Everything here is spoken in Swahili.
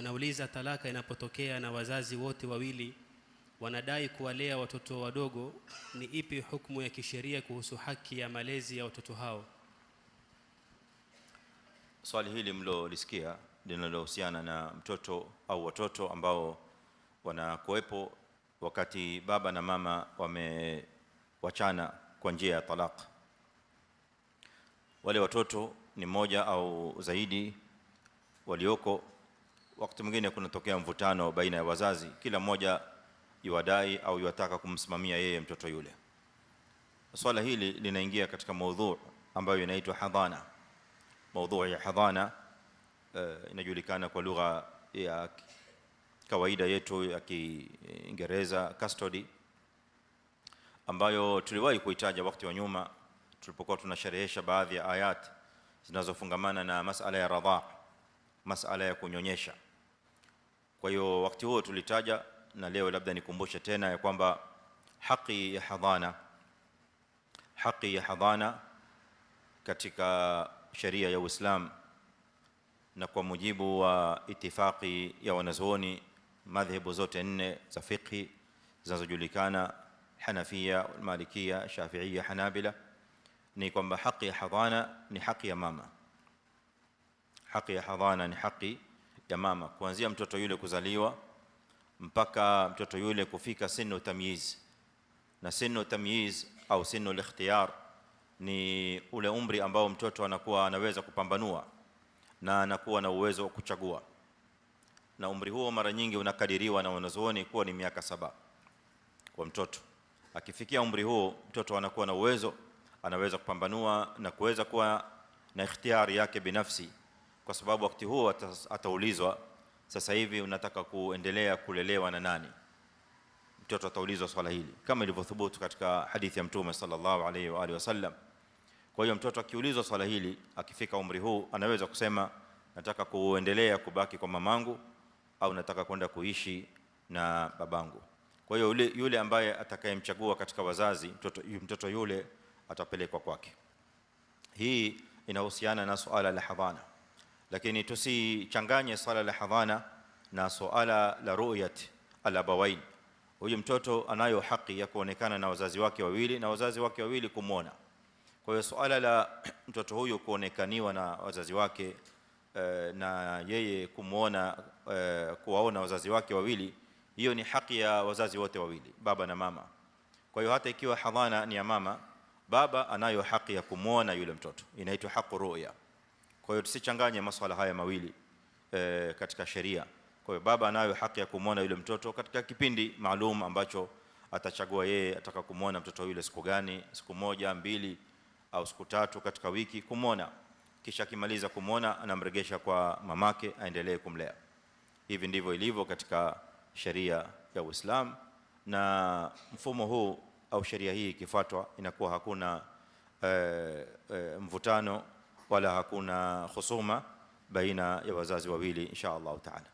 Anauliza, talaka inapotokea na wazazi wote wawili wanadai kuwalea watoto wadogo, ni ipi hukumu ya kisheria kuhusu haki ya malezi ya watoto hao? Swali hili mlolisikia linalohusiana na mtoto au watoto ambao wanakuwepo wakati baba na mama wamewachana kwa njia ya talaq. Wale watoto ni moja au zaidi walioko, wakati mwingine kunatokea mvutano baina ya wazazi, kila mmoja yuadai au yuataka kumsimamia yeye mtoto yule. Swala hili linaingia katika maudhu ambayo inaitwa hadhana. Maudhu ya hadhana inajulikana kwa lugha ya kawaida yetu ya Kiingereza custody, ambayo tuliwahi kuitaja wakati wa nyuma tulipokuwa tunasherehesha baadhi ya ayat zinazofungamana na masala ya radha, masala ya kunyonyesha. Kwa hiyo wakati huo tulitaja, na leo labda nikumbushe tena ya kwamba haki ya hadhana katika sheria ya Uislamu na kwa mujibu wa itifaki ya wanazuoni madhehebu zote nne za fiqh zinazojulikana, Hanafia, Malikia, Shafiia, Hanabila, ni kwamba haki ya hadhana ni haki ya mama. Haki ya hadhana ni haki ya mama kuanzia mtoto yule kuzaliwa mpaka mtoto yule kufika sinu tamyiz. Na sinu tamyiz au sinu al-ikhtiyar ni ule umri ambao mtoto anakuwa anaweza kupambanua na anakuwa na uwezo wa kuchagua, na umri huo mara nyingi unakadiriwa na wanazuoni kuwa ni miaka 7 kwa mtoto. Akifikia umri huo mtoto anakuwa na uwezo, anaweza kupambanua na kuweza kuwa na ikhtiyari yake binafsi, kwa sababu wakati huo ataulizwa, sasa hivi unataka kuendelea kulelewa na nani? Mtoto ataulizwa swala hili kama ilivyothubutu katika hadithi ya Mtume sallallahu alayhi wa alihi wasallam. Kwa hiyo mtoto akiulizwa swala hili akifika umri huu anaweza kusema, nataka kuendelea kubaki kwa mamangu au nataka kwenda kuishi na babangu. Kwa hiyo yule ambaye atakayemchagua katika wazazi, mtoto yule atapelekwa kwake. Hii inahusiana na swala la hadhana, lakini tusichanganye swala la hadhana na swala la ru'yat al-abawain. Huyu mtoto anayo haki ya kuonekana na wazazi wake wawili na wazazi wake wawili kumuona. Kwa hiyo swala la mtoto huyu kuonekaniwa na wazazi wake na yeye kumuona, kuwaona wazazi wake wawili, hiyo ni haki ya wazazi wote wawili, baba na mama. Kwa hiyo hata ikiwa hadhana ni ya mama, baba anayo haki ya kumuona yule mtoto, inaitwa haqu ru'ya. Kwa hiyo tusichanganye masuala haya mawili katika sheria. Kwa hiyo baba anayo haki ya kumuona yule mtoto katika kipindi maalum ambacho atachagua yeye, ataka kumuona mtoto yule siku gani, siku 1, 2 au siku 3 katika wiki kumuona, kisha akimaliza kumuona anamregesha kwa mamake aendelee kumlea. Hivi ndivyo ilivyo katika sheria ya Uislamu, na mfumo huu au sheria hii ikifuatwa inakuwa hakuna mvutano wala hakuna husuma baina ya wazazi wawili insha Allah taala.